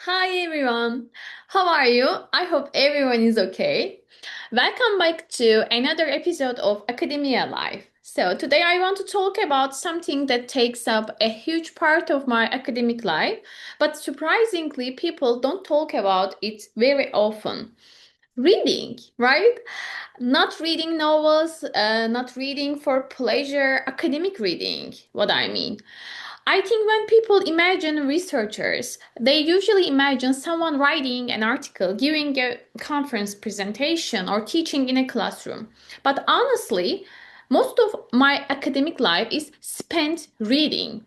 Hi everyone, how are you? I hope everyone is okay. Welcome back to another episode of Academia Life. So, today I want to talk about something that takes up a huge part of my academic life, but surprisingly, people don't talk about it very often. Reading, right? Not reading novels, not reading for pleasure, academic reading, what I mean. I think when people imagine researchers, they usually imagine someone writing an article, giving a conference presentation, or teaching in a classroom. But honestly, most of my academic life is spent reading.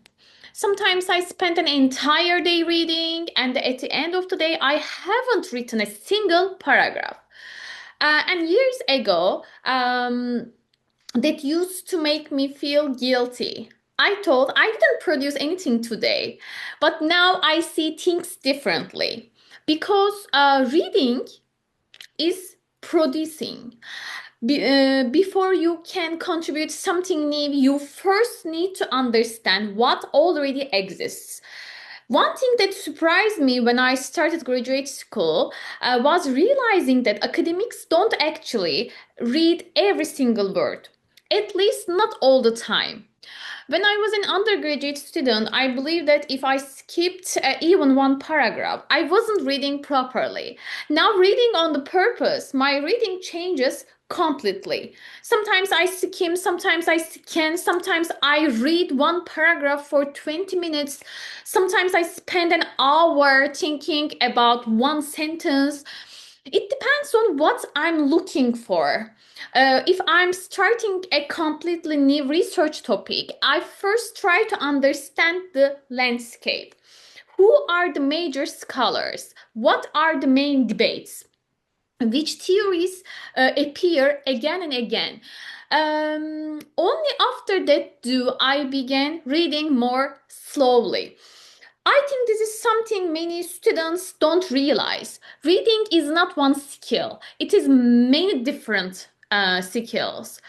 Sometimes I spend an entire day reading, and at the end of the day, I haven't written a single paragraph. And years ago, that used to make me feel guilty. I thought I didn't produce anything today, but now I see things differently because reading is producing. Before you can contribute something new, you first need to understand what already exists. One thing that surprised me when I started graduate school was realizing that academics don't actually read every single word, at least not all the time. When I was an undergraduate student, I believed that if I skipped even one paragraph, I wasn't reading properly. Now, reading on the purpose, my reading changes completely. Sometimes I skim, sometimes I scan, sometimes I read one paragraph for 20 minutes, sometimes I spend an hour thinking about one sentence. It depends on what I'm looking for. If I'm starting a completely new research topic, I first try to understand the landscape. Who are the major scholars? What are the main debates? Which theories appear again and again? Only after that do I begin reading more slowly. I think this is something many students don't realize. Reading is not one skill, it is many different skills.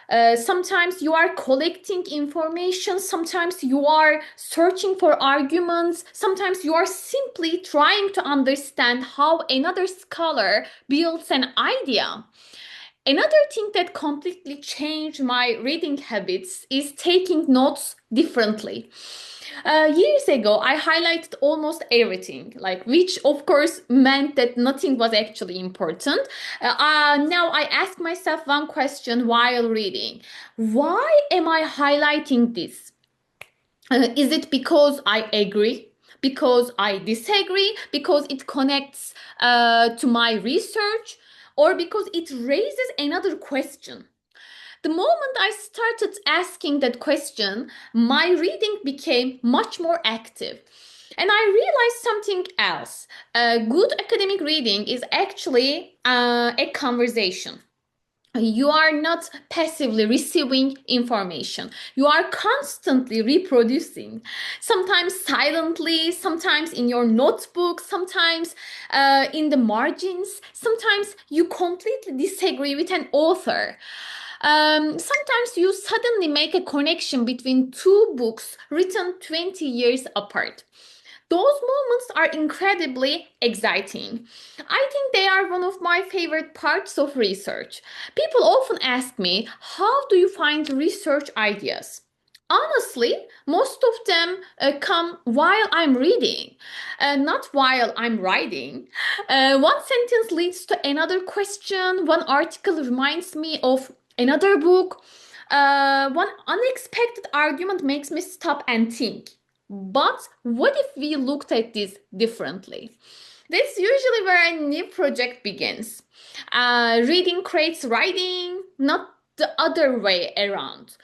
Sometimes you are collecting information, sometimes you are searching for arguments, sometimes you are simply trying to understand how another scholar builds an idea. Another thing that completely changed my reading habits is taking notes differently. Years ago, I highlighted almost everything, like which of course meant that nothing was actually important. Now I ask myself one question while reading: why am I highlighting this? Is it because I agree? Because I disagree? Because it connects to my research? Or because it raises another question? The moment I started asking that question, my reading became much more active. And I realized something else. Good academic reading is actually a conversation. You are not passively receiving information. You are constantly reproducing, sometimes silently, sometimes in your notebook, sometimes in the margins, sometimes you completely disagree with an author. Sometimes you suddenly make a connection between two books written 20 years apart. Those moments are incredibly exciting. I think they are one of my favorite parts of research. People often ask me, how do you find research ideas? Honestly, most of them come while I'm reading, not while I'm writing. One sentence leads to another question, one article reminds me of another book, one unexpected argument makes me stop and think. But what if we looked at this differently? That's usually where a new project begins. Reading creates writing, not the other way around.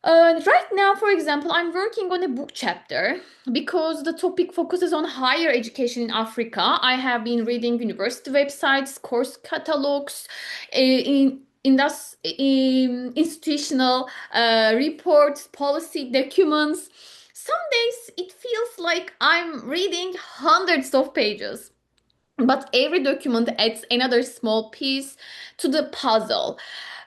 Right now, for example, I'm working on a book chapter because the topic focuses on higher education in Africa. I have been reading university websites, course catalogs, institutional reports, policy documents. Some days it feels like I'm reading hundreds of pages. But every document adds another small piece to the puzzle.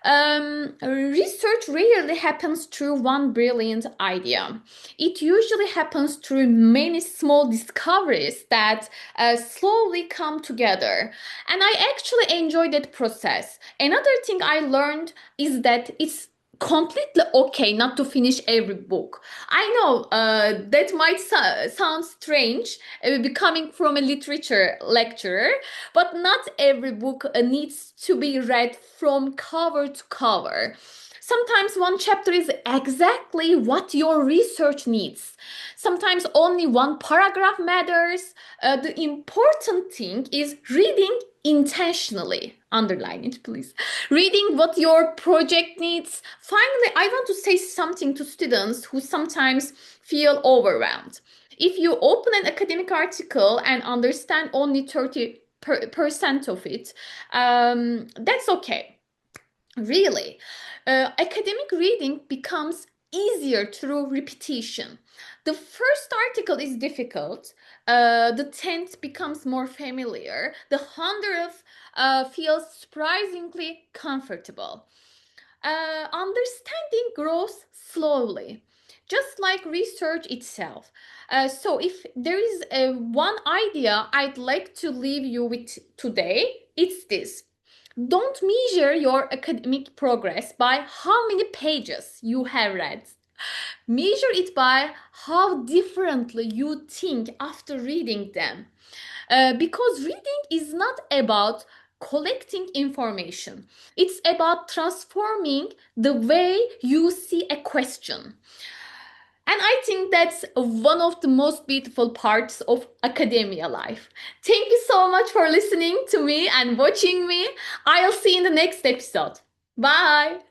Research rarely happens through one brilliant idea. It usually happens through many small discoveries that slowly come together. And I actually enjoy that process. Another thing I learned is that it's completely okay not to finish every book. I know that might sound strange, coming from a literature lecturer, but not every book needs to be read from cover to cover. Sometimes one chapter is exactly what your research needs. Sometimes only one paragraph matters. The important thing is reading intentionally. Underline it, please. Reading what your project needs. Finally, I want to say something to students who sometimes feel overwhelmed. If you open an academic article and understand only 30% of it, that's okay. Really, academic reading becomes easier through repetition. The first article is difficult, the 10th becomes more familiar, the 100th feels surprisingly comfortable. Understanding grows slowly, just like research itself. So, if there is one idea I'd like to leave you with today, it's this. Don't measure your academic progress by how many pages you have read. Measure it by how differently you think after reading them. Because reading is not about collecting information, it's about transforming the way you see a question. And I think that's one of the most beautiful parts of academia life. Thank you so much for listening to me and watching me. I'll see you in the next episode. Bye.